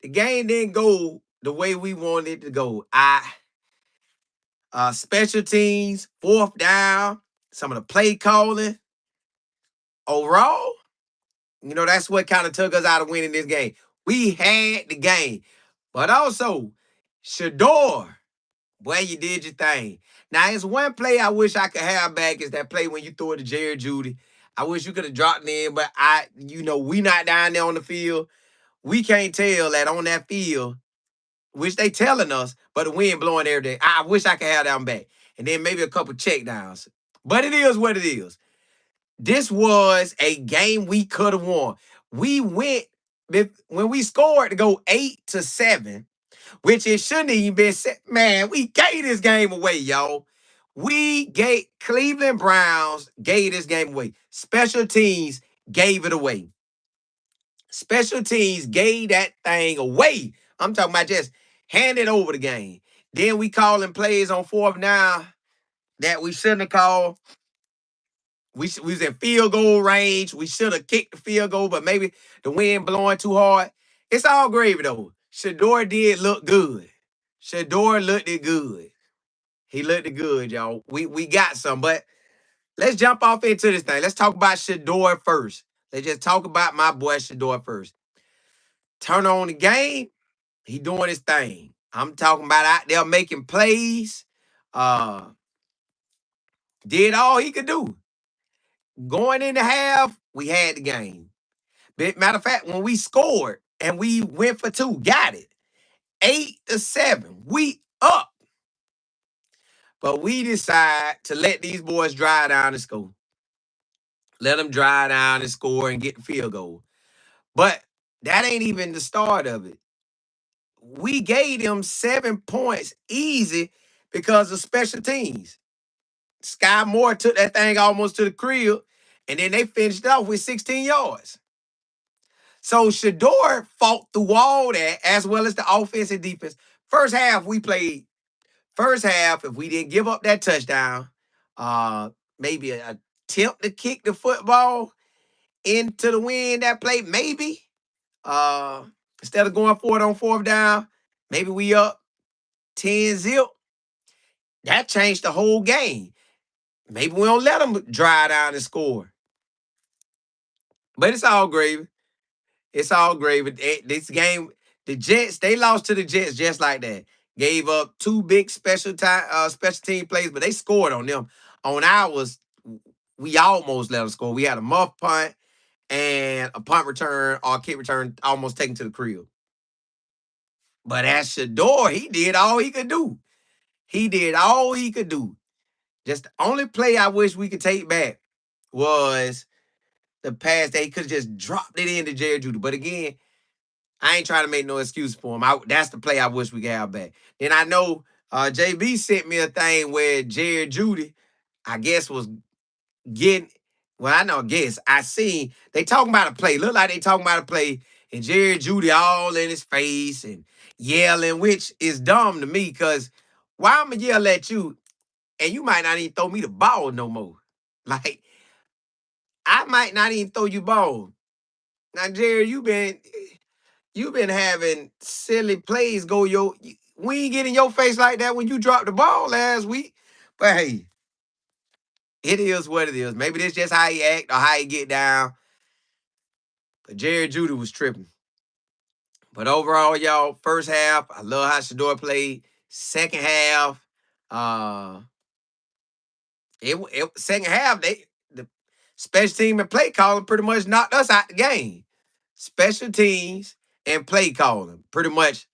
The game didn't go the way we wanted it to go. Special teams, fourth down, some of the play calling. Overall, that's what kind of took us out of winning this game. We had the game. But also, Shedeur, boy, you did your thing. Now, it's one play I wish I could have back is that play when you threw it to Judy. I wish you could have dropped it in, but we not down there on the field. We can't tell that on that field, which they telling us, but the wind blowing every day. I wish I could have that one back. And then maybe a couple check downs. But it is what it is. This was a game we could have won. We went when we scored to go 8-7, which it shouldn't even been set. Man, we gave this game away, y'all. We gave Cleveland Browns gave this game away. Special teams gave it away. Special teams gave that thing away. I'm talking about just handed over the game. Then we calling plays on fourth down that we shouldn't have called. We was in field goal range. We should have kicked the field goal, but maybe the wind blowing too hard. It's all gravy though. Shador did look good. Shador looked it good. He looked it good, y'all. We got some, but let's jump off into this thing. Let's talk about Shador first. Let's just talk about my boy Shador first. Turn on the game. He doing his thing. I'm talking about out there making plays. Uh, did all he could do. Going in the half, we had the game. Matter of fact, when we scored and we went for two, got it. 8-7. We up. But we decide to let these boys dry down and score. Let them dry down and score and get the field goal. But that ain't even the start of it. We gave them 7 points easy because of special teams. Sky Moore took that thing almost to the crib, and then they finished off with 16 yards. So Shedeur fought through all that, as well as the offense and defense. First half, we played. First half, if we didn't give up that touchdown, maybe a attempt to kick the football into the wind that play, maybe. Uh, Instead of going for it on fourth down, maybe we up 10-0. That changed the whole game. Maybe we don't let them dry down and score. But it's all gravy. It's all gravy. This game, the Jets, they lost to the Jets just like that. Gave up two big special team plays, but they scored on them. On ours, we almost let them score. We had a muff punt and a punt return or kick return almost taken to the crib. But as Shador, he did all he could do. He did all he could do. Just the only play I wish we could take back was the pass that he could have just dropped it into Judy. But again, I ain't trying to make no excuse for him. That's the play I wish we could have back. Then I know JB sent me a thing where Judy, I guess, was getting. Well, I know, guess I seen they talking about a play. Look like they talking about a play, and Judy all in his face and yelling, which is dumb to me. Cause why I'ma yell at you, and you might not even throw me the ball no more. Like I might not even throw you ball. Now, Jerry, you been having silly plays go we ain't getting your face like that when you dropped the ball last week. But hey, it is what it is. Maybe this just how he act or how he get down. But Jerry Judy was tripping. But overall, y'all, first half, I love how Shador played. Second half, uh, second half, the special team and play calling pretty much knocked us out the game. Special teams and play calling pretty much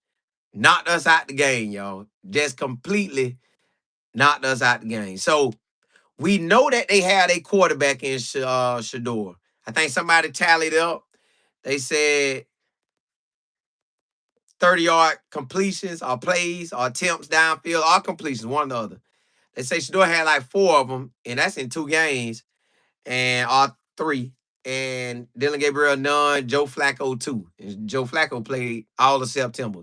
knocked us out the game, y'all. Just completely knocked us out the game. So we know that they had a quarterback in Shador. I think somebody tallied up. They said 30-yard completions or plays or attempts downfield or completions, one or the other. They say Shador had like 4 of them, and that's in 2 games, and or 3. And Dylan Gabriel none, Joe Flacco 2. And Joe Flacco played all of September.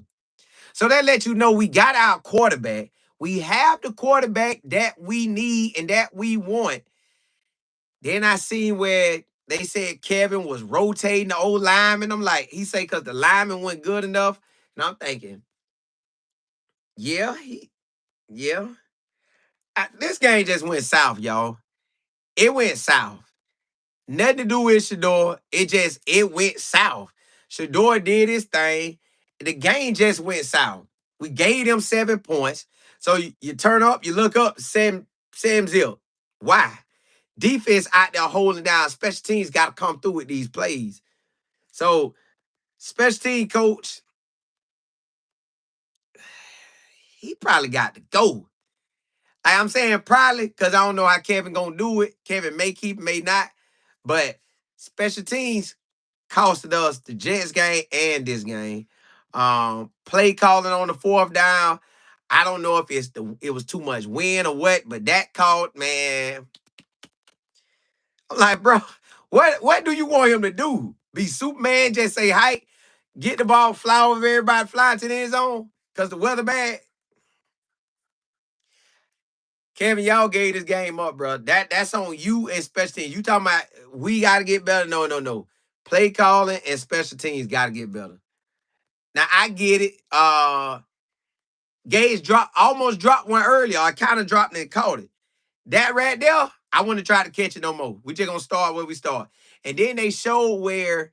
So that lets you know we got our quarterback. We have the quarterback that we need and that we want. Then I seen where they said Kevin was rotating the old lineman. I'm like, he say because the lineman wasn't good enough. And I'm thinking, yeah, yeah. This game just went south, y'all. It went south. Nothing to do with Shedeur. It went south. Shedeur did his thing. The game just went south. We gave them 7 points. So you turn up, you look up, same zip. Why? Defense out there holding down. Special teams got to come through with these plays. So special team coach, he probably got to go. I'm saying probably because I don't know how Kevin gonna do it. Kevin may keep, may not. But special teams costed us the Jets game and this game. Play calling on the fourth down. I don't know if it was too much wind or what, but that called, man. I'm like, bro, what do you want him to do? Be Superman, just say hike, get the ball, fly over everybody, fly to the end zone? Because the weather bad. Kevin, y'all gave this game up, bro. That's on you and special teams. You talking about we got to get better? No, no, no. Play calling and special teams got to get better. Now I get it. Gage almost dropped one earlier. I kind of dropped and caught it. That right there, I wouldn't try to catch it no more. We just gonna start where we start. And then they showed where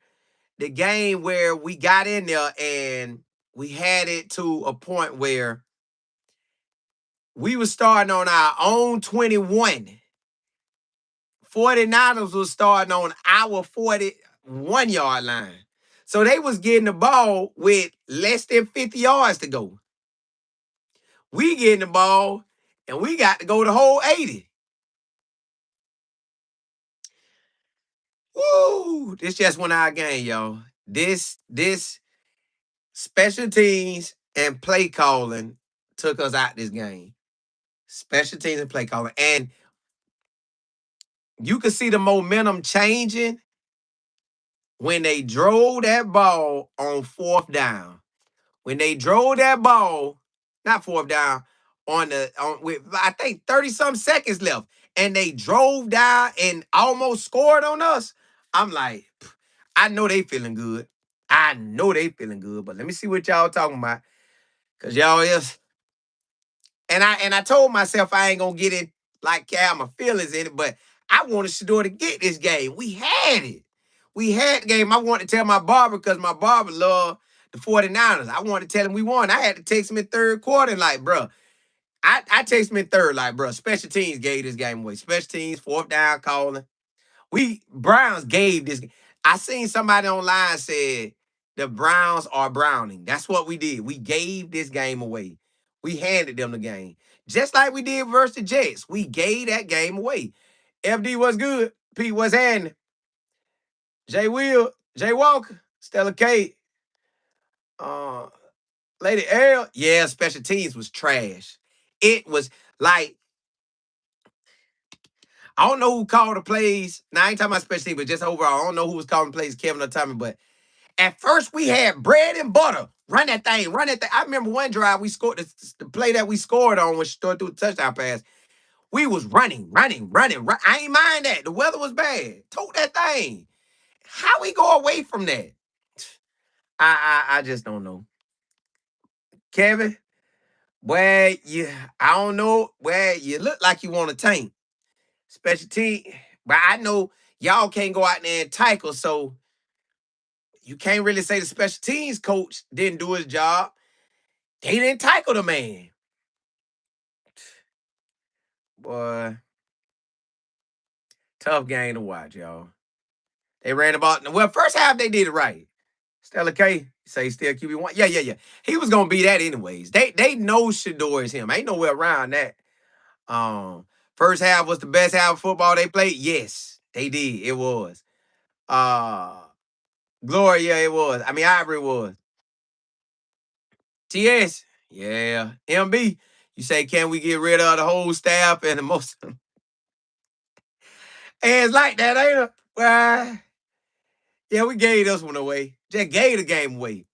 the game where we got in there and we had it to a point where we were starting on our own 21. 49ers was starting on our 41-yard line. So they was getting the ball with less than 50 yards to go. We getting the ball and we got to go the whole 80. Woo! This just went our game, y'all. This special teams and play calling took us out this game. Special teams and play calling. And you could see the momentum changing when they drove that ball on fourth down. When they drove that ball, not fourth down, with I think 30-some seconds left, and they drove down and almost scored on us. I'm like, I know they feeling good. I know they feeling good, but let me see what y'all talking about. Cause y'all is, and I told myself I ain't gonna get in like my feelings in it, but I wanted Shedeur to get this game. We had it. We had the game. I wanted to tell my barber because my barber loved the 49ers. I wanted to tell him we won. I had to text him in third quarter, like, bro. I text him in third, like, bro, special teams gave this game away. Special teams, fourth down calling. We Browns gave this. I seen somebody online said the Browns are browning. That's what we did. We gave this game away. We handed them the game. Just like we did versus the Jets. We gave that game away. FD was good. Pete was handing. Jay Will, Jay Walker, Stella K, uh, Lady L. Yeah, special teams was trash. It was like, I don't know who called the plays. Now, I ain't talking about special teams, but just overall, I don't know who was calling plays, Kevin or Tommy, but at first, we had bread and butter. Run that thing, run that thing. I remember one drive we scored, the play that we scored on when she threw the touchdown pass. We was running. I ain't mind that. The weather was bad. Tote that thing. How we go away from that? I just don't know. Kevin, where you, I don't know, where you look like you want to tank. Special team, but I know y'all can't go out there and tackle, so you can't really say the special teams coach didn't do his job. They didn't tackle the man. Boy, tough game to watch, y'all. They ran about, well, first half they did it right. Stella K say still QB1. Yeah. He was gonna be that anyways. They know Shedeur is him. Ain't no way around that. Um, First half was the best half of football they played. Yes, they did. It was. Uh Glory, yeah, it was. I mean, Ivory was. TS, yeah. MB, you say, can we get rid of the whole staff and the most? Hey, it's like that, ain't it? Well, yeah, we gave this one away. Just gave the game away.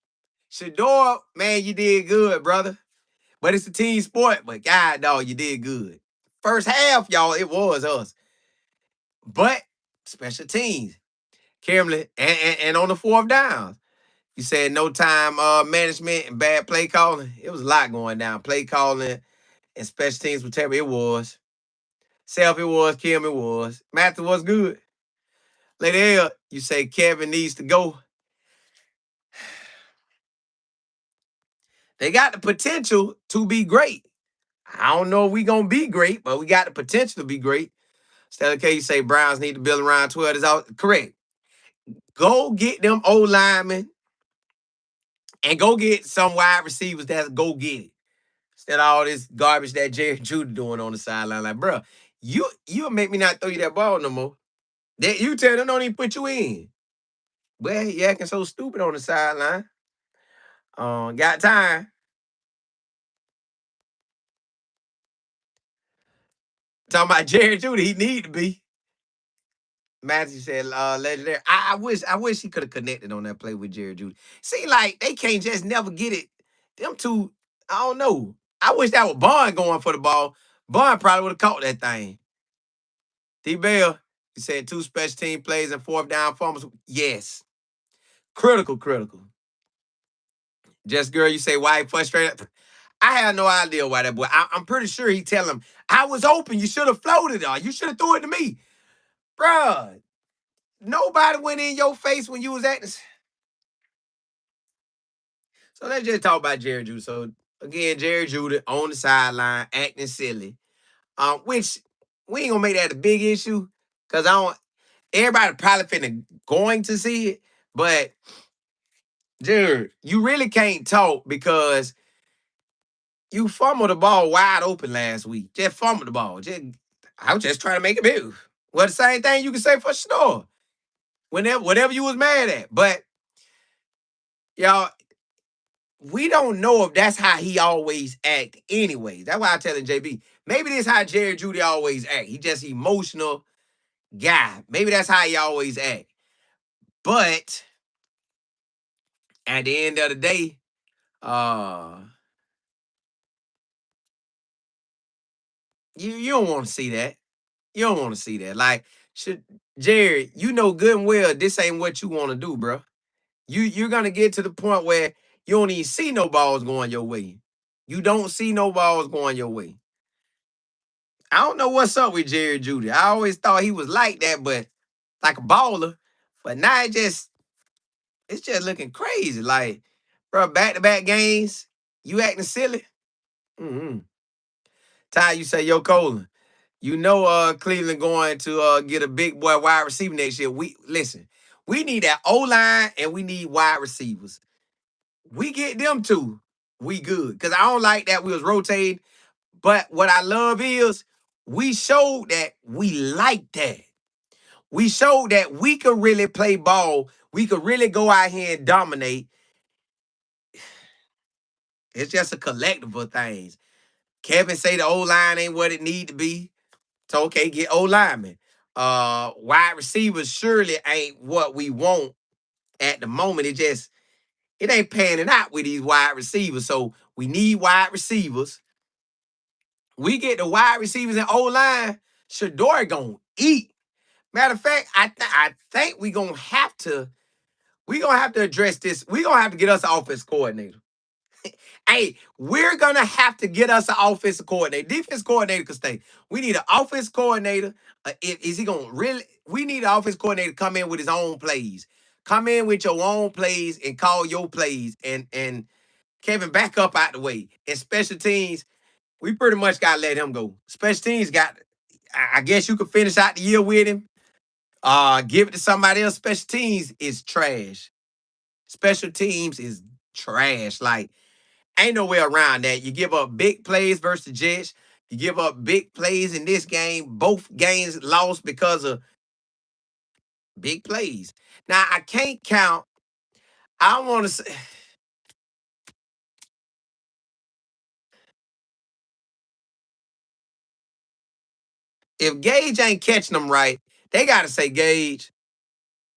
Shador, man, you did good, brother. But it's a team sport. But God, dog, you did good. First half, y'all, it was us. But special teams, Cameron, and on the fourth down. You said no time management and bad play calling. It was a lot going down. Play calling and special teams, whatever it was. Self, it was. Kim, it was. Matthew was good. Lady L, you say Kevin needs to go. They got the potential to be great. I don't know if we gonna be great, but we got the potential to be great. Stella K, you say Browns need to build around 12. Is all correct. Go get them old linemen and go get some wide receivers that go get it. Instead of all this garbage that Jerry Judy doing on the sideline. Like, bro, you'll make me not throw you that ball no more. That you tell them don't even put you in. Well, you acting so stupid on the sideline. Got time. Talking about Jerry Judy, he need to be. Matthew said, legendary. I wish he could have connected on that play with Jerry Judy. See, like, they can't just never get it. Them two, I don't know. I wish that was Bond going for the ball. Bond probably would have caught that thing. D Bell, you said two special team plays and fourth down fumbles. Yes. Critical, critical. Just girl, you say why he frustrated. I have no idea why that boy. I'm pretty sure he tell him, I was open. You should have floated or you should have threw it to me. Bruh, nobody went in your face when you was acting. So let's just talk about Jerry Judy. So again, Jerry Judy on the sideline acting silly. Which we ain't gonna make that a big issue. Cause I don't everybody probably finna going to see it. But Jerry, you really can't talk because you fumbled the ball wide open last week. Just fumbled the ball. I was just trying to make a move. Well, the same thing you can say for Shedeur. Whatever you was mad at. But y'all, we don't know if that's how he always act anyways. That's why I telling JB, maybe this how Jerry Judy always act. He just emotional guy. Maybe that's how he always act. But at the end of the day, uh, you don't want to see that. You don't want to see that. Like, should Jerry, you know good and well this ain't what you want to do, bro. You're gonna get to the point where you don't even see no balls going your way. You don't see no balls going your way. I don't know what's up with Jerry Judy. I always thought he was like that, but like a baller. But now it's just looking crazy. Like, bro, back-to-back games, you acting silly. Mm-hmm. Ty, you say, yo, Colin, you know Cleveland going to get a big boy wide receiver next year. We need that O-line and we need wide receivers. We get them two, we good. Cause I don't like that we was rotating. But what I love is we showed that we like that. We showed that we could really play ball. We could really go out here and dominate. It's just a collective of things. Kevin say the O-line ain't what it need to be. So okay, get O-lineman. Wide receivers surely ain't what we want at the moment. It ain't panning out with these wide receivers. So we need wide receivers. We get the wide receivers and O-line, Shador gonna eat. Matter of fact, I think we gonna have to address this. We gonna have to get us an offense coordinator. Hey, we're gonna have to get us an offensive coordinator. Defense coordinator could stay. We need an offense coordinator. Is he gonna really? We need an offense coordinator to come in with his own plays. Come in with your own plays and call your plays. And Kevin back up out the way. And special teams, we pretty much gotta let him go. Special teams got. I guess you could finish out the year with him. Give it to somebody else. Special teams is trash. Special teams is trash. Like, ain't no way around that. You give up big plays versus the Jets. You give up big plays in this game. Both games lost because of big plays. Now, I can't count. I don't want to say, if Gage ain't catching them right, they got to say, Gage,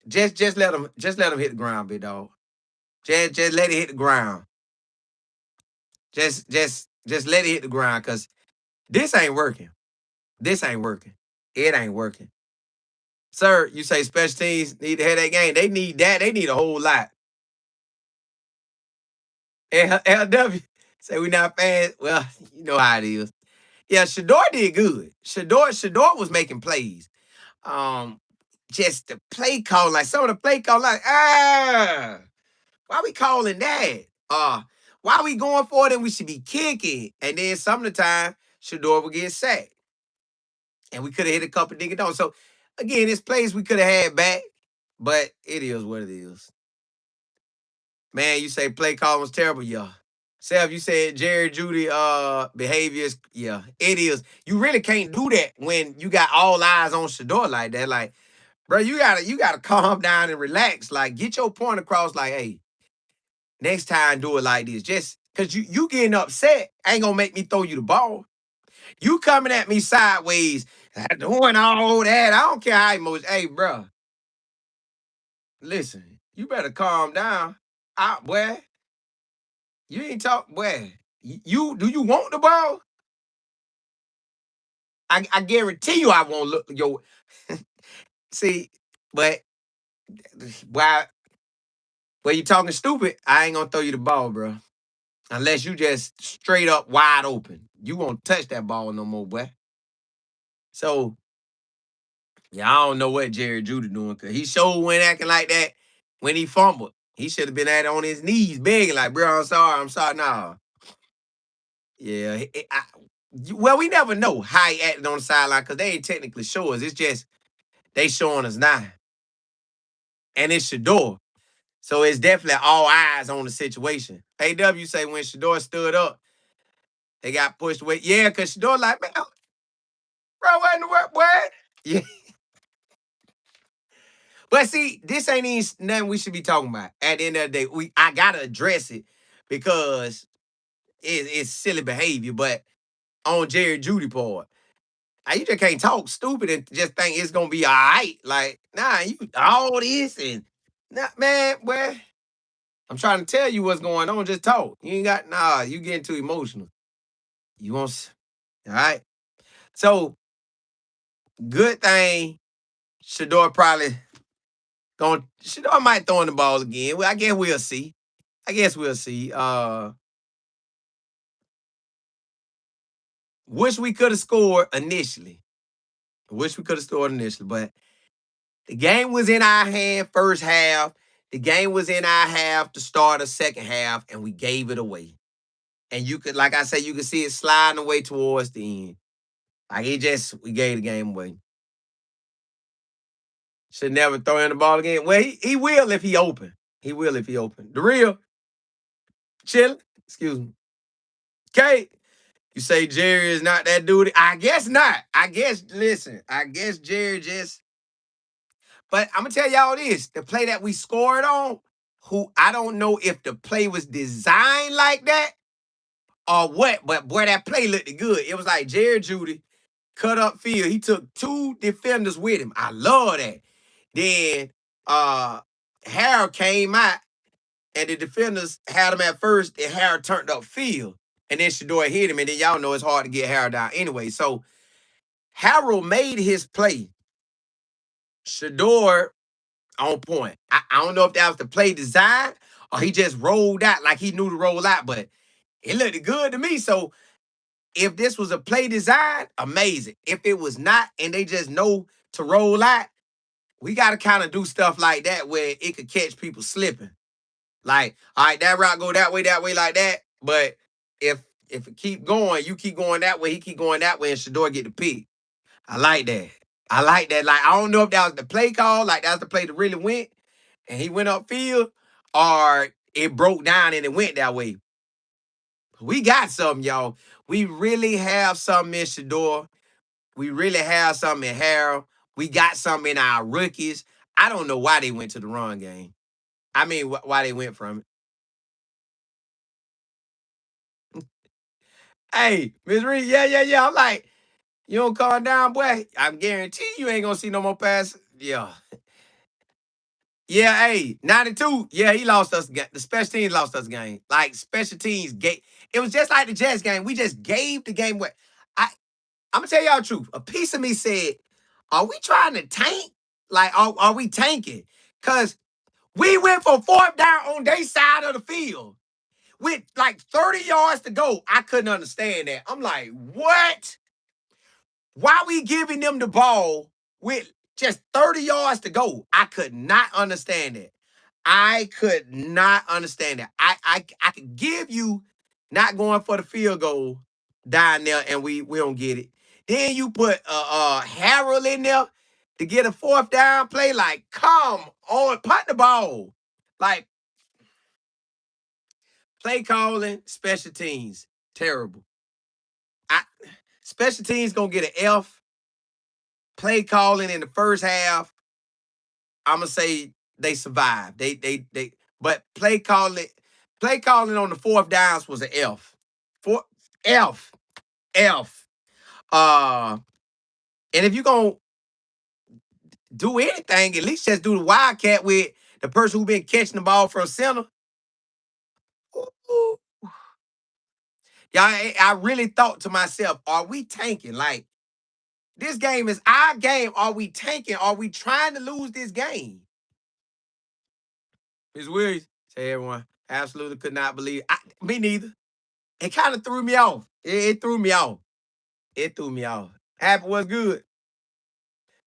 just let him hit the ground, big dog. Just let it hit the ground. Just let it hit the ground because this ain't working. This ain't working. It ain't working. Sir, you say special teams need to have that game. They need that. They need a whole lot. LW say we not fans. Well, you know how it is. Yeah, Shedeur did good. Shedeur was making plays. Um, just the play call, like some of the play call, like why we calling that? Why we going for it and we should be kicking? And then some of the time, Shedeur would get sacked. And we could have hit a couple niggas down. So again, it's plays we could have had back, but it is what it is. Man, you say play call was terrible, yeah. Seth, you said Jerry Judy behaviors, yeah, it is. You really can't do that when you got all eyes on Shador like that. Like, bro, you gotta calm down and relax. Like, get your point across. Like, hey, next time do it like this. Just cause you getting upset ain't gonna make me throw you the ball. You coming at me sideways, doing all that. I don't care how much. Hey, bro, listen, you better calm down. Boy, you ain't talk, boy. You do you want the ball? I guarantee you I won't look yo. See, but why when you talking stupid, I ain't gonna throw you the ball, bro. Unless you just straight up wide open. You won't touch that ball no more, boy. So yeah, I don't know what Jerry Judy doing because he sure went acting like that when he fumbled. He should have been at on his knees begging, like, bro, I'm sorry, I'm sorry. Nah. Yeah. Well, we never know how he acted on the sideline because they ain't technically show us. It's just they showing us now. And it's Shador. So it's definitely all eyes on the situation. AW say when Shador stood up, they got pushed away. Yeah, because Shador like, man, bro, what in the world, what? Yeah. But see, this ain't even nothing we should be talking about. At the end of the day, I gotta address it because it's silly behavior. But on Jerry Judy part, you just can't talk stupid and just think it's gonna be all right. Like, nah, you all this and nah, man, well, I'm trying to tell you what's going on. Just talk. You ain't got you getting too emotional. You want all right? So good thing Shador probably going Shador might throw in the ball again. Well, I guess we'll see. I guess we'll see. Wish we could have scored initially. Wish we could have scored initially, but the game was in our hand first half. The game was in our half to start the second half, and we gave it away. And you could, like I said, you could see it sliding away towards the end. Like we gave the game away. Should never throw in the ball again. Well, he will if he open. He will if he open. The real chilling. Excuse me. Kate, you say Jerry is not that dude. I guess not. Listen, I guess Jerry just. But I'm gonna tell y'all this: the play that we scored on, who I don't know if the play was designed like that or what, but boy, that play looked good. It was like Jerry Judy cut up field. He took two defenders with him. I love that. Then Harold came out and the defenders had him at first, and Harold turned up field. And then Shedeur hit him, and then y'all know it's hard to get Harold down anyway. So Harold made his play. Shedeur on point. I don't know if that was the play design or he just rolled out like he knew to roll out, but it looked good to me. So if this was a play design, amazing. If it was not, and they just know to roll out, we got to kind of do stuff like that where it could catch people slipping. Like, all right, that route go that way, like that. But if it keep going, you keep going that way, he keep going that way, and Shedeur get the pick. I like that. I like that. Like, I don't know if that was the play call, like that's the play that really went, and he went upfield, or it broke down and it went that way. We got something, y'all. We really have something in Shedeur. We really have something in Harold. We got something in our rookies. I don't know why they went to the run game. I mean, why they went from it. Hey, Miss Reed, yeah. I'm like, you don't calm down, boy. I guarantee you ain't gonna see no more passes. Yeah. Yeah, hey, 92. Yeah, he lost us. The special teams lost us game. Like special teams gave. It was just like the Jets game. We just gave the game away. I'm gonna tell y'all the truth. A piece of me said, "Are we trying to tank? Like, are we tanking? Cause we went for fourth down on their side of the field. with like 30 yards to go. I couldn't understand that. I'm like, what? Why we giving them the ball with just 30 yards to go? I could not understand it. I could not understand it. I could give you not going for the field goal down there and we don't get it. Then you put Harold in there to get a fourth down play. Like, come on, punt the ball. Like, play calling, special teams, terrible. I, special teams gonna get an F. Play calling in the first half, I'm gonna say they survived. But play calling on the fourth downs was an F. For F, F. And if you're gonna do anything, at least just do the wildcat with the person who been catching the ball from center. Ooh. Y'all, I really thought to myself, are we tanking? Like, this game is our game. Are we tanking? Are we trying to lose this game? Ms. Williams, say everyone, absolutely could not believe. Me neither. It kind of threw me off. It threw me off. It threw me off. Happy was good.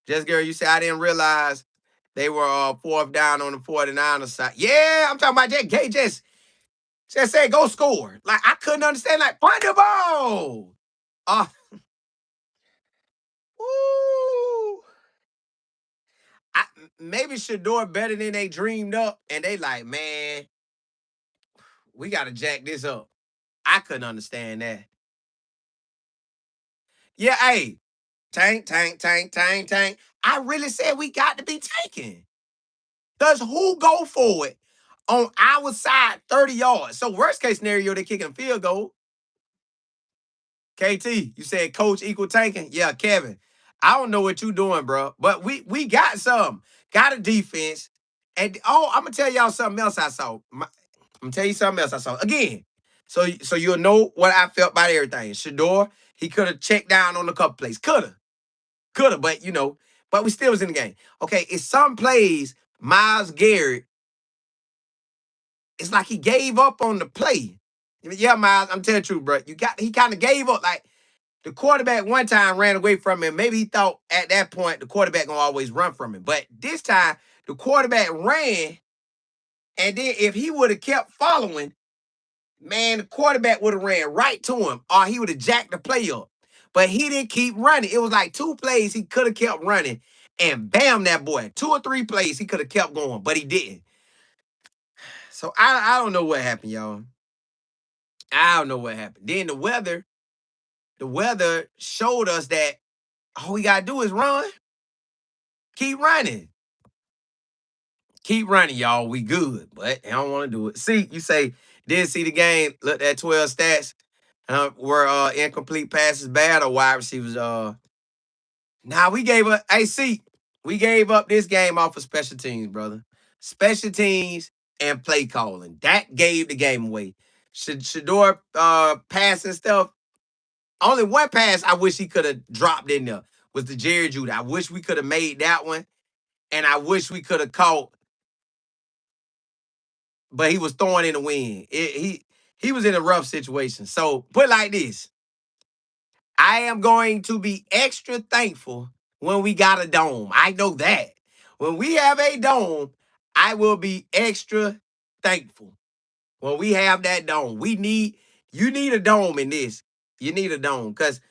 Just girl, you said I didn't realize they were fourth down on the 49ers side. Yeah, I'm talking about that. Gay just said go score. Like, I couldn't understand. Like, punt the ball. Uh, woo. I, maybe Shedeur better than they dreamed up, and they like, man, we got to jack this up. I couldn't understand that. Yeah, hey, tank, tank, tank, tank, tank. I really said we got to be tanking. Does who go for it on our side 30 yards? So worst case scenario, they kicking a field goal. KT, you said coach equal tanking? Yeah, Kevin. I don't know what you doing, bro. But we got some. Got a defense. And I'm gonna tell y'all something else I saw. I'm gonna tell you something else I saw. Again, so you'll know what I felt about everything. Shador, he could have checked down on a couple plays. Could have, but but we still was in the game. Okay, it's some plays, Miles Garrett, it's like he gave up on the play. Yeah, Miles, I'm telling the truth, bro. He kind of gave up. Like, the quarterback one time ran away from him. Maybe he thought at that point the quarterback gonna always run from him. But this time the quarterback ran, and then if he would have kept following, man, the quarterback would have ran right to him, or he would have jacked the play up. But he didn't keep running. It was like two plays he could have kept running, and bam, that boy. Two or three plays he could have kept going, but he didn't. So I don't know what happened, y'all. I don't know what happened. Then the weather showed us that all we gotta do is run. Keep running. Keep running, y'all. We good, but I don't want to do it. See, you say, didn't see the game, looked at 12 stats. Were incomplete passes bad or wide receivers? We gave up. Hey, see, we gave up this game off of special teams, brother. Special teams and play calling. That gave the game away. Shador passing stuff. Only one pass I wish he could have dropped in there was the Jerry Judy. I wish we could have made that one. And I wish we could have caught, but he was throwing in the wind. He was in a rough situation. So put it like this: I am going to be extra thankful when we got a dome. I know that when we have a dome, I will be extra thankful when we have that dome. You need a dome in this. You need a dome because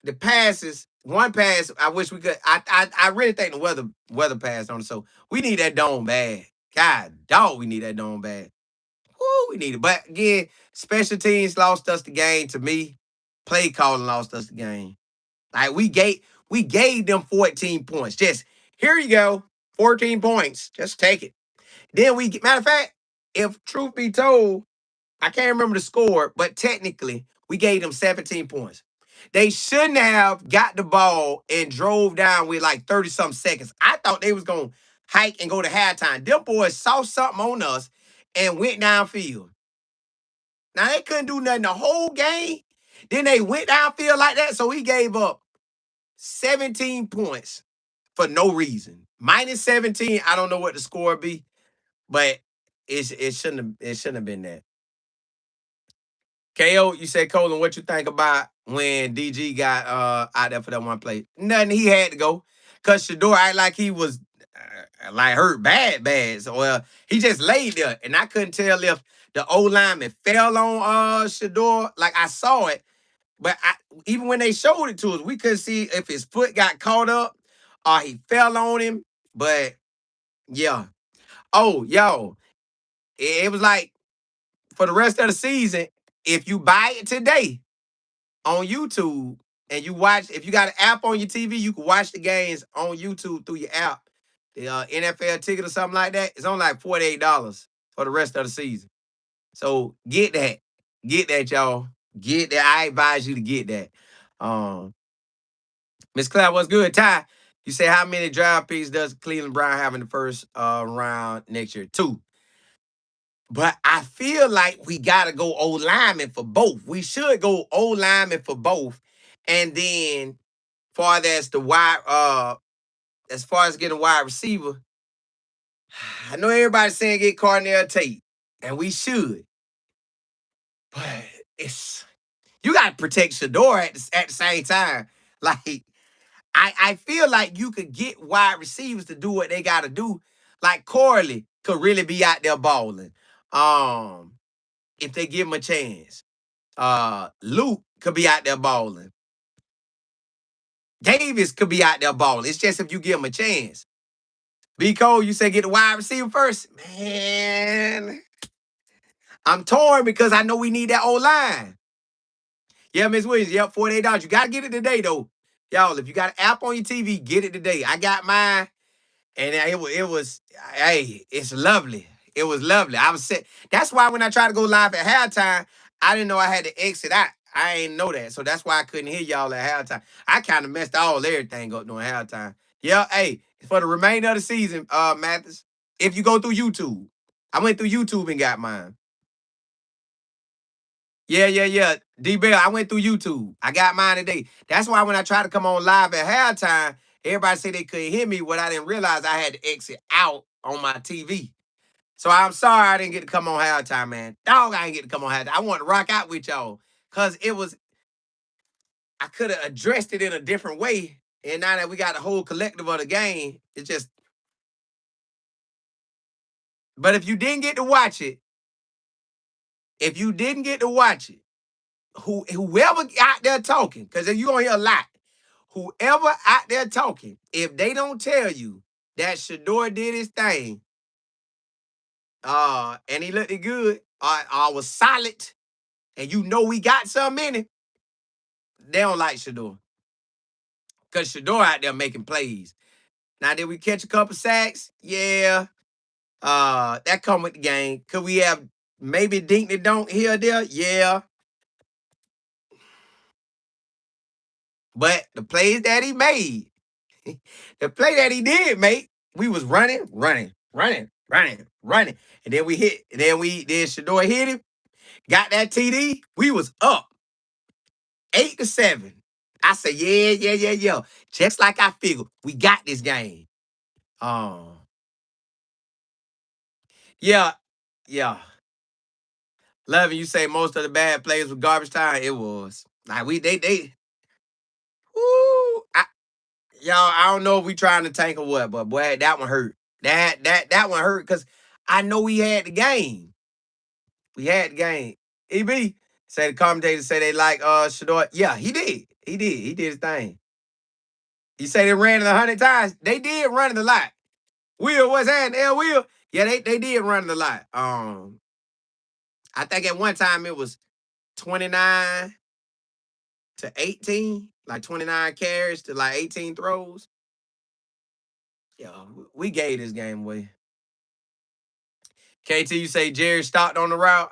the passes. One pass, I wish we could. I really think the weather passed on it. So we need that dome bad. God, dog, we need that dome bad. Woo, we need it. But again, special teams lost us the game. To me, play calling lost us the game. Like, we gave them 14 points. Just here you go, 14 points. Just take it. Then matter of fact, if truth be told, I can't remember the score, but technically we gave them 17 points. They shouldn't have got the ball and drove down with like 30 something seconds. I thought they was gonna hike and go to halftime. Them boys saw something on us and went downfield. Now they couldn't do nothing the whole game. Then they went downfield like that. So he gave up 17 points for no reason. Minus 17. I don't know what the score be, but it shouldn't have been that. KO, you said Colin, what you think about when DG got out there for that one play? Nothing, he had to go. Cause Shedeur act like he was like hurt bad. So he just laid there. And I couldn't tell if the O lineman fell on Shedeur. Like I saw it, but even when they showed it to us, we couldn't see if his foot got caught up or he fell on him. But yeah. Oh, yo, it was like for the rest of the season, if you buy it today on YouTube and you watch, if you got an app on your TV, you can watch the games on YouTube through your app. The NFL ticket or something like that, it's only like $48 for the rest of the season. So get that. Get that, y'all. Get that. I advise you to get that. Um, Miss Claire, what's good? Ty, you say how many draft picks does Cleveland Brown have in the first round next year? Two. But I feel like we gotta go O lineman for both. We should go O lineman for both. And then far as the wide as far as getting a wide receiver, I know everybody's saying get Cornell Tate, and we should, but it's you gotta protect Shador at the same time. Like I feel like you could get wide receivers to do what they gotta do. Like Corley could really be out there balling. Um, if they give him a chance. Luke could be out there balling. Davis could be out there balling. It's just if you give him a chance. B. Cole, you say get the wide receiver first. Man, I'm torn because I know we need that old line. Yeah, Miss Williams. Yep, $48. You gotta get it today though. Y'all, if you got an app on your TV, get it today. I got mine. And it was, hey, it's lovely. It was lovely. I was set. That's why when I tried to go live at halftime, I didn't know I had to exit out. I ain't know that. So that's why I couldn't hear y'all at halftime. I kind of messed everything up during halftime. Yeah, hey, for the remainder of the season, Mathis, if you go through YouTube, I went through YouTube and got mine. Yeah. D-Bell, I went through YouTube. I got mine today. That's why when I tried to come on live at halftime, everybody said they couldn't hear me. What I didn't realize I had to exit out on my TV. So I'm sorry I didn't get to come on halftime, man. Dog, I didn't get to come on halftime. I want to rock out with y'all. Cause I could have addressed it in a different way. And now that we got the whole collective of the game, it's just, but if you didn't get to watch it, if you didn't get to watch it, whoever out there talking, because you're gonna hear a lot. Whoever out there talking, if they don't tell you that Shador did his thing, and he looked good, was solid, and you know we got something in it, they don't like Shador. Because Shador out there making plays. Now, did we catch a couple sacks? Yeah. That come with the game. Could we have maybe dink the don't here or there? Yeah. But the plays that he made, the play that he did make, we was running. And then we hit, then Shador hit him, got that TD. We was up 8-7. I said, yeah. Just like I figured, we got this game. Yeah, yeah. Love you say most of the bad plays were garbage time. It was. Like they woo, y'all, I don't know if we trying to tank or what, but boy, that one hurt. That one hurt because I know we had the game. We had the game. EB say the commentators say they like Shador. Yeah, he did. He did his thing. He said they ran it 100 times. They did run it a lot. Will, what's that? Will? Yeah, they did run it a lot. I think at one time it was 29 to 18, like 29 carries to like 18 throws. Yeah, we gave this game away. KT, you say Jerry stopped on the route.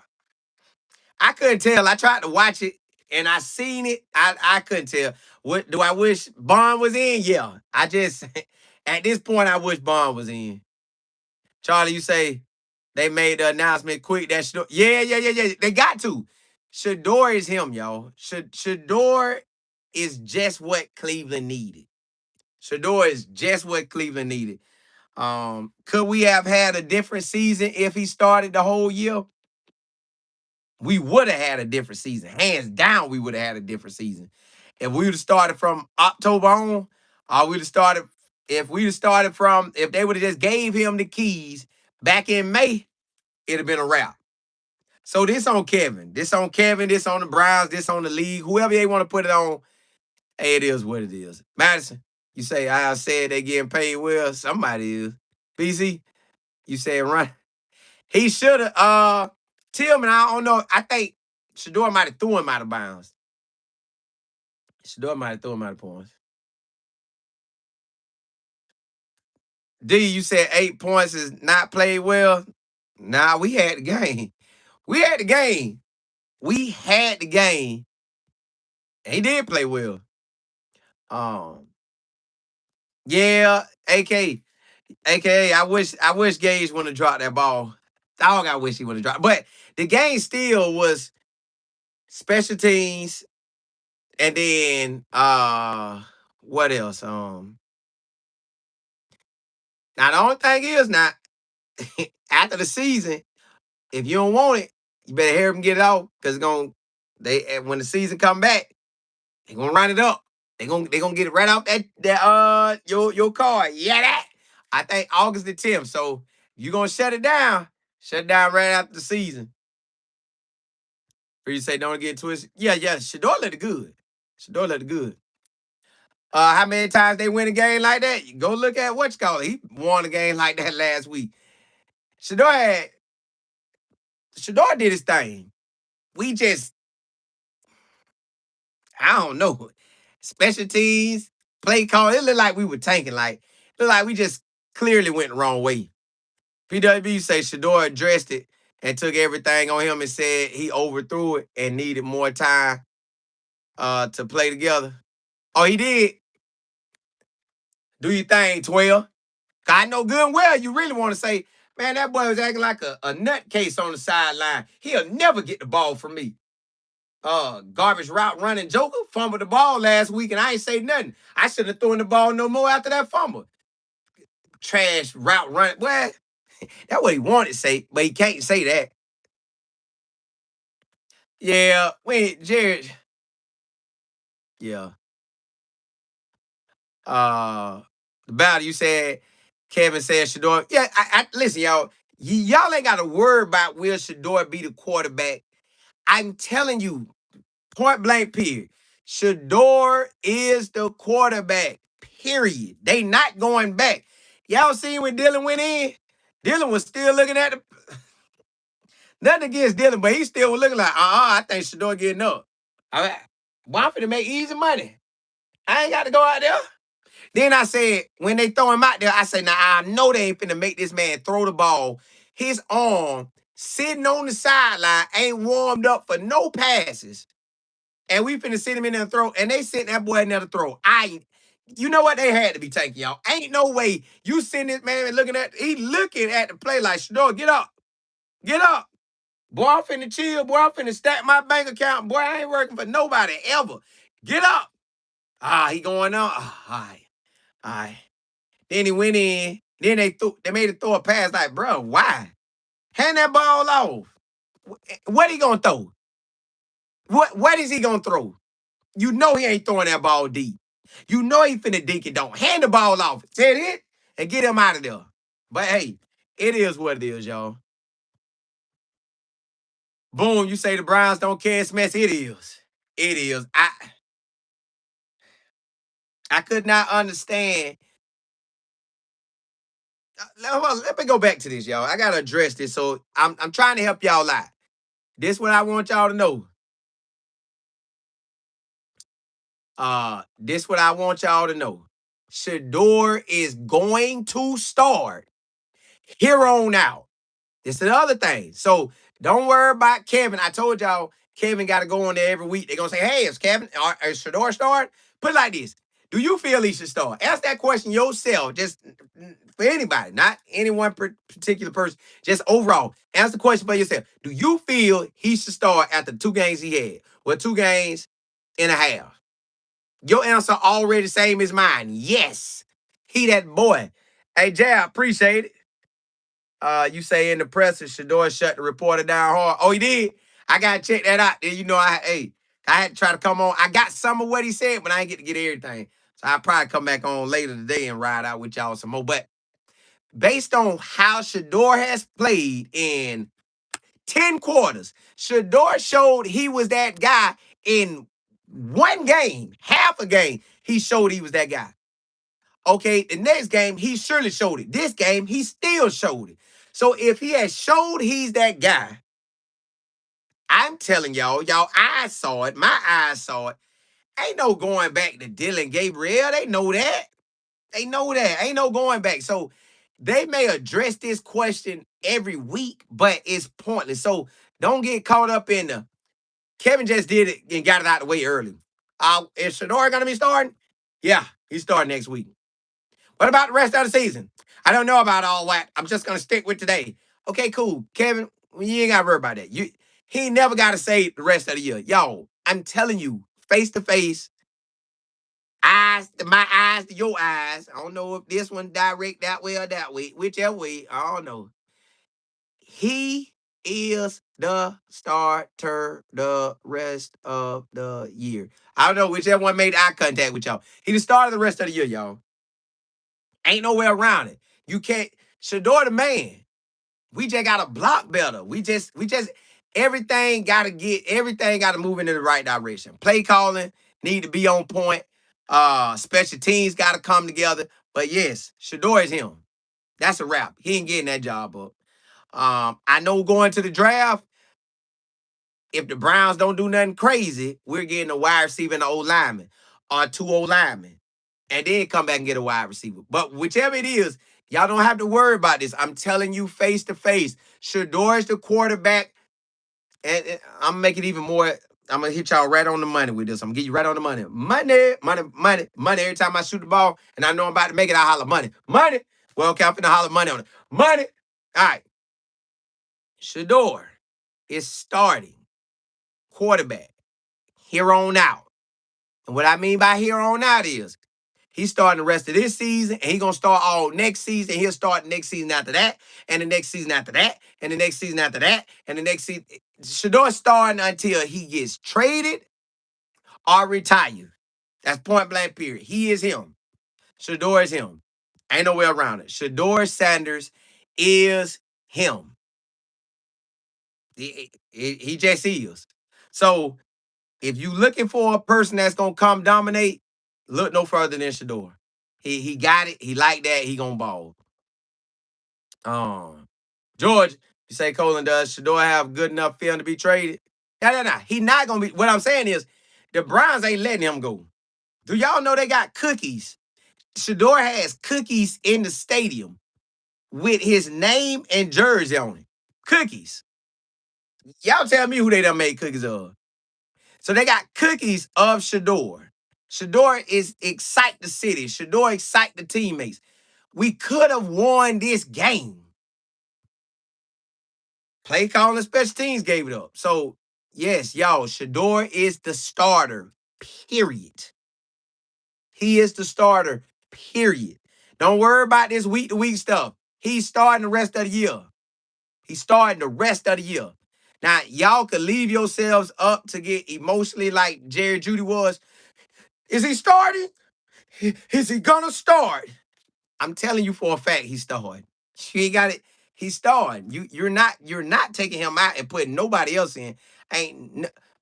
I couldn't tell. I tried to watch it and I seen it. I couldn't tell. What do I wish Bond was in? Yeah. I just at this point I wish Bond was in. Charlie, you say they made the announcement quick. That Shador, yeah. They got to. Shador is him, y'all. Shador is just what Cleveland needed. Shador is just what Cleveland needed. Could we have had a different season if he started the whole year? we would have had a different season. Hands down, we would have had a different season. If we would have started from October on, or we'd have started, if we'd have started from, if they would have just gave him the keys back in May, it'd have been a wrap. So this on Kevin. This on Kevin, this on the Browns, this on the league. Whoever they want to put it on, hey, it is what it is. Madison, you say I said they getting paid well. Somebody is. BC, you said run. He should have. Tillman, I don't know. I think Shedeur might have threw him out of bounds. Shedeur might have threw him out of points. D, you said 8 points is not played well. Nah, we had the game. We had the game. We had the game. He did play well. Um, yeah, AKA, I wish Gage wouldn't have dropped that ball. Dog, I wish he would have dropped. But the game still was special teams, and then what else? Now the only thing is now after the season, if you don't want it, you better hear them get it off because when the season come back, they gonna run it up. They gonna get it right off that your card. Yeah, that. I think August the 10th. So you gonna shut it down right after the season. For you say don't get twisted. Yeah. Shador let it good. Shador let it good. How many times they win a game like that? You go look at what you call it. He won a game like that last week. Shador did his thing. We just, I don't know. Special teams, play call. It looked like we were tanking. Like, it looked like we just clearly went the wrong way. PWB say Shedeur addressed it and took everything on him and said he overthrew it and needed more time to play together. Oh, he did. Do your thing, 12. I know good and well you really want to say, man, that boy was acting like a nutcase on the sideline. He'll never get the ball from me. Garbage route running Joker fumbled the ball last week and I ain't say nothing. I shouldn't have thrown the ball no more after that fumble. Trash route running. Well, that's what he wanted to say, but he can't say that. Yeah, wait, Jared. Yeah. Uh, the battle you said, Kevin said Shedeur. Yeah, I listen, y'all. Y'all ain't got to worry about will Shedeur be the quarterback. I'm telling you, point blank, period. Shedeur is the quarterback. Period. They not going back. Y'all seen when Dylan went in? Dylan was still looking at the nothing against Dylan, but he still was looking like, I think Shedeur getting up. I mean, well, I'm finna make easy money. I ain't got to go out there. Then I said, when they throw him out there, I say, now I know they ain't finna make this man throw the ball. His arm sitting on the sideline ain't warmed up for no passes. And we finna sit him in there and throw, and they sent that boy in there to throw. You know what? They had to be taking y'all. Ain't no way you sitting this man he looking at the play like, Shador, get up. Get up. Boy, I'm finna chill. Boy, I'm finna stack my bank account. Boy, I ain't working for nobody ever. Get up. He going on. All right. All right. Then he went in. Then they made it throw a pass like, bro, why? Hand that ball off. What he gonna throw? What is he gonna throw? You know he ain't throwing that ball deep. You know he finna dink it don't. Hand the ball off. Set it and get him out of there. But hey, it is what it is, y'all. Boom, you say the Browns don't catch mess. It is. It is. I could not understand. Let me go back to this, y'all. I gotta address this. So I'm trying to help y'all out. This what I want y'all to know. This what I want y'all to know. Shedeur is going to start here on out. This is the other thing. So don't worry about Kevin. I told y'all Kevin got to go on there every week. They're gonna say, hey, is Kevin or is Shedeur start? Put it like this. Do you feel he should start? Ask that question yourself, just for anybody, not any one particular person, just overall. Ask the question for yourself. Do you feel he should start after 2 games he had? Well, 2 games and a half. Your answer already same as mine. Yes. He that boy. Hey, Jay, I appreciate it. You say in the presser, Shedeur shut the reporter down hard. Oh, he did? I gotta check that out. Then I had to try to come on. I got some of what he said, but I ain't get to get everything. So I'll probably come back on later today and ride out with y'all some more. But based on how Shador has played in 10 quarters, Shador showed he was that guy in one game, half a game. He showed he was that guy. Okay, the next game, he surely showed it. This game, he still showed it. So if he has showed he's that guy, I'm telling y'all eyes saw it. My eyes saw it. Ain't no going back to Dylan Gabriel. They know that. They know that. Ain't no going back. So they may address this question every week, but it's pointless. So don't get caught up in the Kevin just did it and got it out of the way early. Is Shedeur gonna be starting? Yeah, he's starting next week. What about the rest of the season? I don't know about all that. I'm just gonna stick with today. Okay, cool. Kevin, you ain't gotta worry about that. He ain't never gotta say the rest of the year. Yo, I'm telling you, face to face, eyes to my eyes to your eyes. I don't know if this one direct that way or that way, whichever way. I don't know. He is the starter the rest of the year. I don't know whichever one made eye contact with y'all. He the starter the rest of the year, y'all. Ain't no way around it. You can't. Shador the man. We just gotta block better. We just everything gotta move into the right direction. Play calling need to be on point. Special teams gotta come together. But yes, Shador is him. That's a wrap. He ain't getting that job up. I know going to the draft, if the Browns don't do nothing crazy, we're getting a wide receiver and an old lineman or two old linemen. And then come back and get a wide receiver. But whichever it is, y'all don't have to worry about this. I'm telling you face to face. Shador is the quarterback. And I'm gonna make it even more. I'm gonna hit y'all right on the money with this. I'm gonna get you right on the money. Money, money, money, money. Every time I shoot the ball and I know I'm about to make it, I holler money. Money. Well, okay, I'm finna holler money on it. Money. All right. Shador is starting quarterback here on out. And what I mean by here on out is he's starting the rest of this season, and he's gonna start all next season. He'll start next season after that, and the next season after that, and the next season after that, and the next season. Shador's starting until he gets traded or retired. That's point blank period. He is him. Shador is him. Ain't no way around it. Shador Sanders is him. He just is. So if you looking for a person that's gonna come dominate, look no further than Shador. He got it. He like that. He gonna ball. Um, George, you say Colin does Shador have good enough film to be traded? No. He not gonna be. What I'm saying is, the Browns ain't letting him go. Do y'all know they got cookies? Shador has cookies in the stadium with his name and jersey on it. Cookies. Y'all tell me who they done made cookies of. So they got cookies of Shador. Shador is excite the city. Shador excite the teammates. We could have won this game. Play calling special teams gave it up. So yes, y'all, Shador is the starter. Period. He is the starter. Period. Don't worry about this week to week stuff. He's starting the rest of the year. He's starting the rest of the year. Now, y'all could leave yourselves up to get emotionally like Jerry Judy was. Is he starting? Is he gonna start? I'm telling you for a fact he's starting. You ain't got it. He's starting. You're not taking him out and putting nobody else in.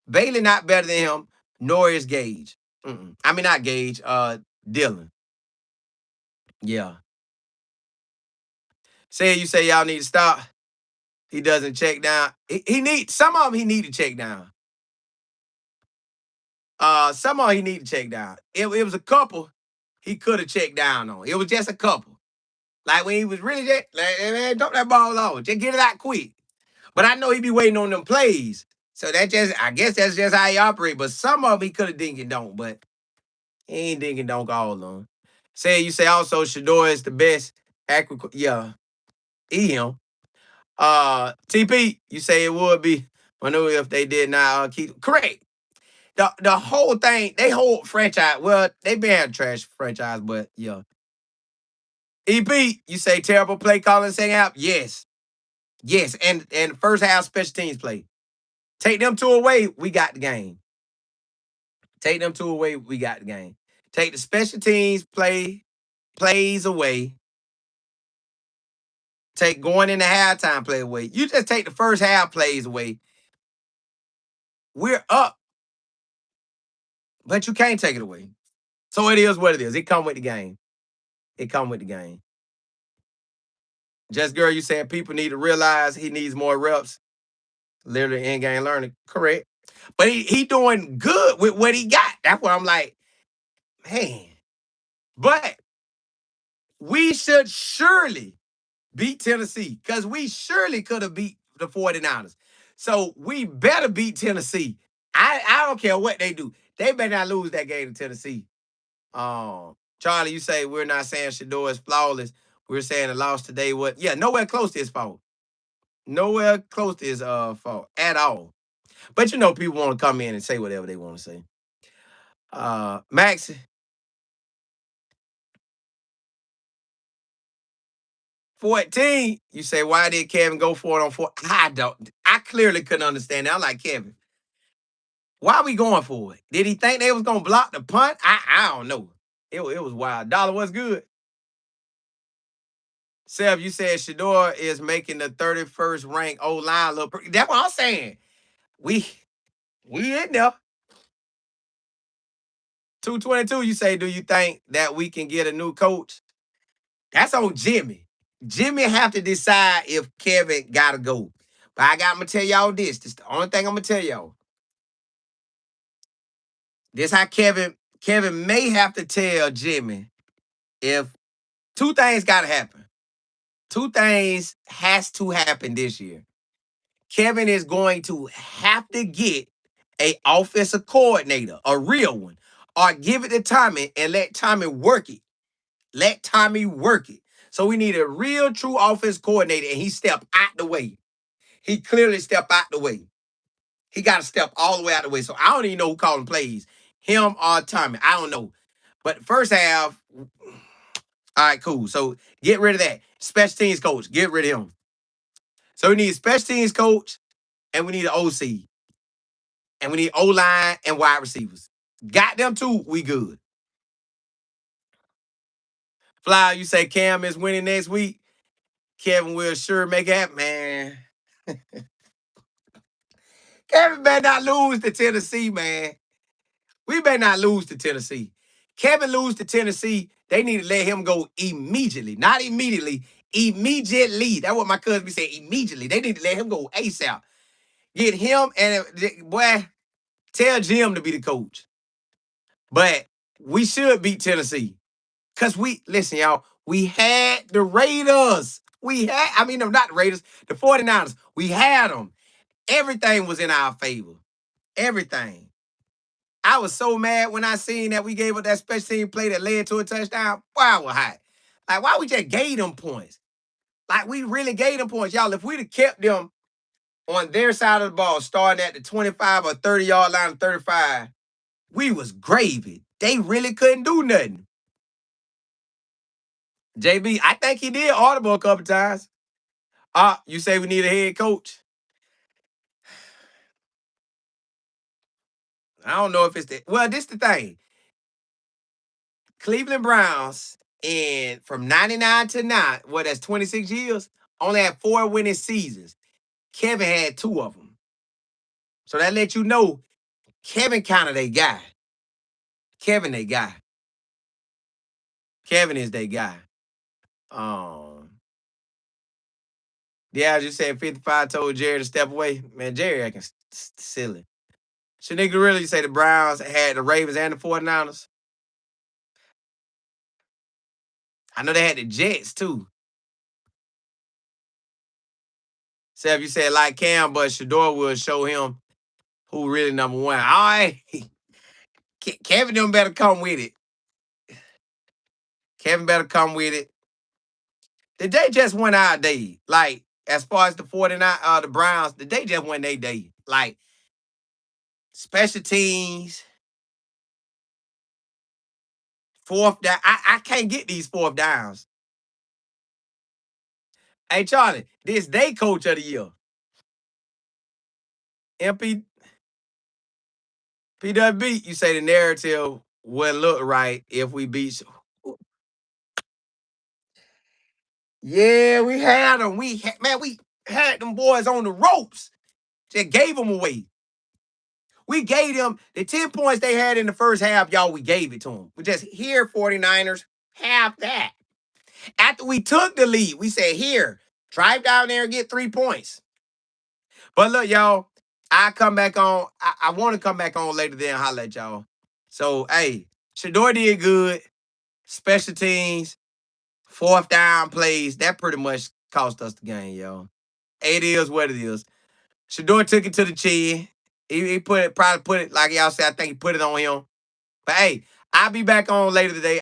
Bailey not better than him, nor is Gage. I mean not Gage, Dylan. Yeah. You say y'all need to stop. He doesn't check down. He need some of them he need to check down. Some of them he need to check down. It was a couple he could have checked down on. It was just a couple. Like when he was really just like, "Hey, man, dump that ball off. Just get it out quick." But I know he be waiting on them plays. So I guess that's just how he operate. But some of them he could have dink and don't, but he ain't dink and don't all of them. You say also Shador is the best. Yeah, he him. TP, you say it would be. I know if they did not keep correct. The whole thing, they whole franchise. Well, they been a trash franchise, but yeah. EP, you say terrible play calling second half? Yes. Yes. And first half special teams play. Take them two away, we got the game. Take them two away, we got the game. Take the special teams plays away. Take going into halftime play away. You just take the first half plays away. We're up, but you can't take it away. So it is what it is. It come with the game. It come with the game. Just girl, you said people need to realize he needs more reps. Literally in-game learning. Correct. But he doing good with what he got. That's why I'm like, man. But we should surely beat Tennessee because we surely could have beat the 49ers. So we better beat Tennessee. I don't care what they do. They better not lose that game to Tennessee. Charlie, you say we're not saying Shedeur is flawless. We're saying the loss today was, yeah, nowhere close to his fault. Nowhere close to his fault at all. But you know, people want to come in and say whatever they want to say. Max, 14, you say, why did Kevin go for it on 4? I clearly couldn't understand that. I'm like, Kevin, why are we going for it? Did he think they was going to block the punt? I don't know. It was wild. Dollar was good. Seb, you said Shedeur is making the 31st ranked O-line look pretty. That's what I'm saying. We in there. 222, you say, do you think that we can get a new coach? That's on Jimmy. Jimmy have to decide if Kevin gotta go. But I'm gonna tell y'all this. This is the only thing I'm gonna tell y'all. This how Kevin may have to tell Jimmy if two things gotta happen. Two things has to happen this year. Kevin is going to have to get a offensive coordinator, a real one, or give it to Tommy and let Tommy work it. Let Tommy work it. So we need a real true offense coordinator, and he stepped out the way. He clearly stepped out the way. He got to step all the way out the way. So I don't even know who calling plays, him or Tommy. I don't know. But first half, all right, cool. So get rid of that. Special teams coach, get rid of him. So we need a special teams coach, and we need an OC, and we need O-line and wide receivers. Got them two, we good. Fly, you say Cam is winning next week. Kevin will sure make it happen, man. Kevin better not lose to Tennessee, man. We better not lose to Tennessee. Kevin lose to Tennessee, they need to let him go immediately. Not immediately, immediately. That's what my cousin be saying, immediately. They need to let him go ASAP. Get him and, boy, tell Jim to be the coach. But we should beat Tennessee. Because listen, y'all, we had the Raiders. No, not the Raiders, the 49ers. We had them. Everything was in our favor. Everything. I was so mad when I seen that we gave up that special team play that led to a touchdown. Boy, I was hot. Like, why we just gave them points? Like, we really gave them points. Y'all, if we'd have kept them on their side of the ball, starting at the 25 or 30-yard line of 35, we was gravy. They really couldn't do nothing. JB, I think he did audible a couple times. You say we need a head coach? I don't know if it's well, this the thing. Cleveland Browns from 99 to now, that's 26 years, only had 4 winning seasons. Kevin had 2 of them. So that lets you know Kevin kind of their guy. Kevin they guy. Kevin is their guy. Yeah, I just said 55 told Jerry to step away. Man, Jerry acting silly. Should nigga really say the Browns had the Ravens and the 49ers? I know they had the Jets too. Seth, you said like Cam, but Shador will show him who really number one. All right. Kevin them better come with it. Kevin better come with it. Did they just win our day? Like, as far as the 49, the Browns, did they just win their day? Like, special teams, fourth down. I can't get these fourth downs. Hey, Charlie, this they coach of the year. MP PWB, you say the narrative wouldn't look right if we beat. Yeah, we had them. We had them boys on the ropes. Just gave them away. We gave them the 10 points they had in the first half, y'all. We gave it to them. We just here, 49ers, have that. After we took the lead, we said, here, drive down there and get 3 points. But look, y'all, I come back on. I want to come back on later then holler at y'all. So, hey, Shedeur did good. Special teams, fourth down plays. That pretty much cost us the game, y'all. It is what it is. Shedeur took it to the chin. He probably put it, like y'all said, I think he put it on him. But hey, I'll be back on later today.